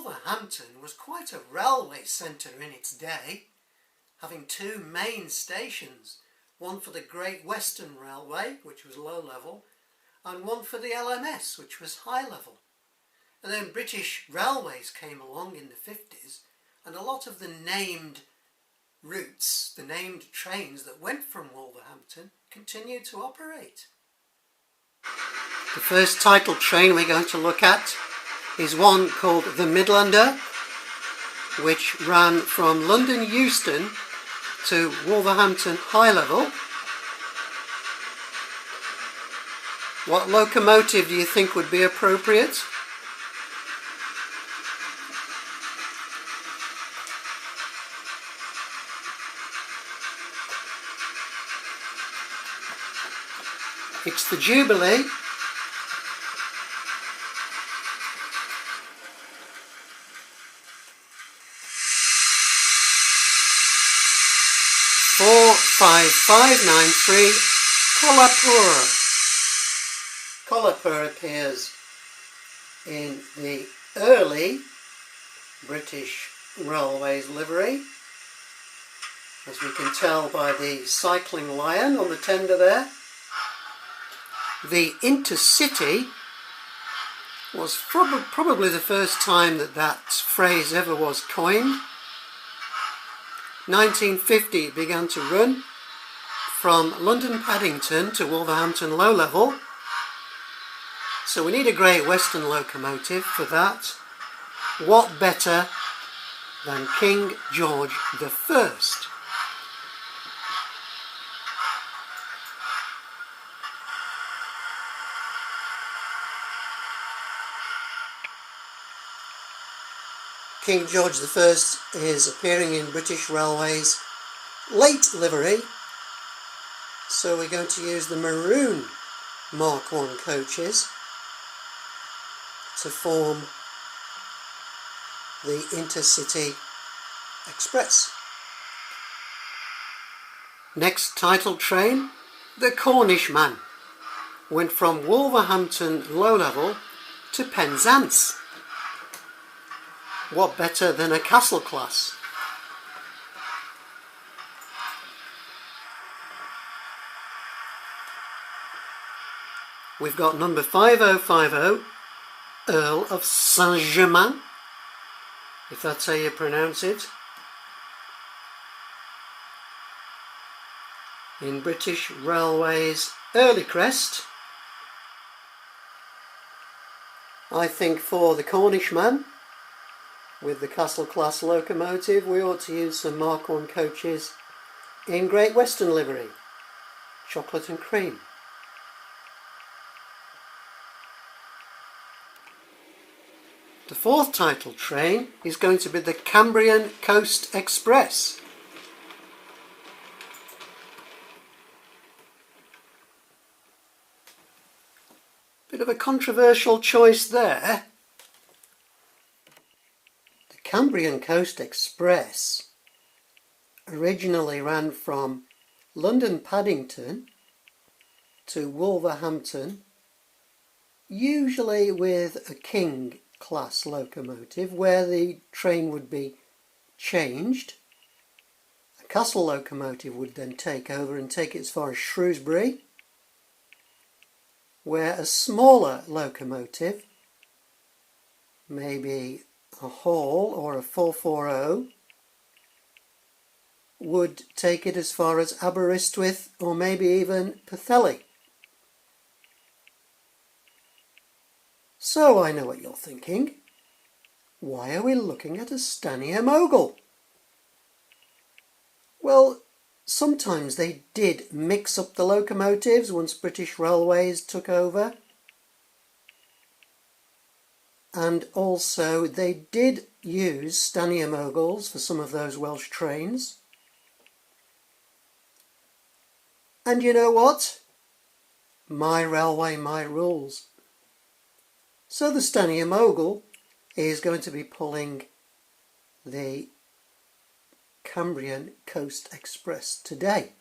Wolverhampton was quite a railway centre in its day, having two main stations, one for the Great Western Railway, which was low level, and one for the LMS, which was high level. And then British Railways came along in the 50s, and a lot of the named routes, the named trains that went from Wolverhampton, continued to operate. The first title train we're going to look at is one called the Midlander, which ran from London Euston to Wolverhampton High Level. What locomotive do you think would be appropriate? It's the Jubilee. Four, 5593 Kolhapur. Kolhapur appears in the early British Railways livery, as we can tell by the cycling lion on the tender there. The intercity was probably the first time that phrase ever was coined. 1950 it began to run from London Paddington to Wolverhampton Low Level. So we need a Great Western locomotive for that. What better than King George I? King George I is appearing in British Railways late livery, so we're going to use the maroon Mark I coaches to form the Intercity Express. Next title train, the Cornishman, went from Wolverhampton Low Level to Penzance. What better than a castle class? We've got number 5050, Earl of Saint-Germain, if that's how you pronounce it, in British Railways early crest. I think for the Cornishman, with the Castle class locomotive, we ought to use some Mark I coaches in Great Western livery, chocolate and cream. The fourth title train is going to be the Cambrian Coast Express. Bit of a controversial choice there. The Cambrian Coast Express originally ran from London Paddington to Wolverhampton, usually with a King class locomotive where the train would be changed. A Castle locomotive would then take over and take it as far as Shrewsbury, where a smaller locomotive, maybe a Hall or a 440, would take it as far as Aberystwyth or maybe even Pwllheli. So I know what you're thinking. Why are we looking at a Stanier Mogul? Well, sometimes they did mix up the locomotives once British Railways took over. And also they did use Stanier Moguls for some of those Welsh trains. And you know what? My railway, my rules. So the Stanier Mogul is going to be pulling the Cambrian Coast Express today.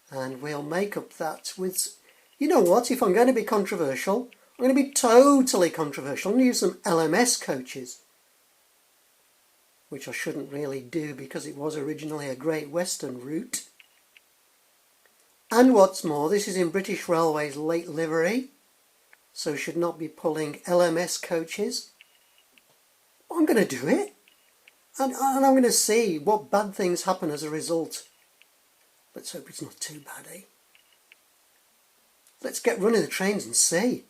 And we'll make up that with, you know what, if I'm going to be controversial, I'm going to be totally controversial. I'm going to use some LMS coaches, which I shouldn't really do because it was originally a Great Western route. And what's more, this is in British Railways late livery, so should not be pulling LMS coaches. But I'm going to do it. And I'm going to see what bad things happen as a result. Let's hope it's not too bad, eh? Let's get running the trains and see.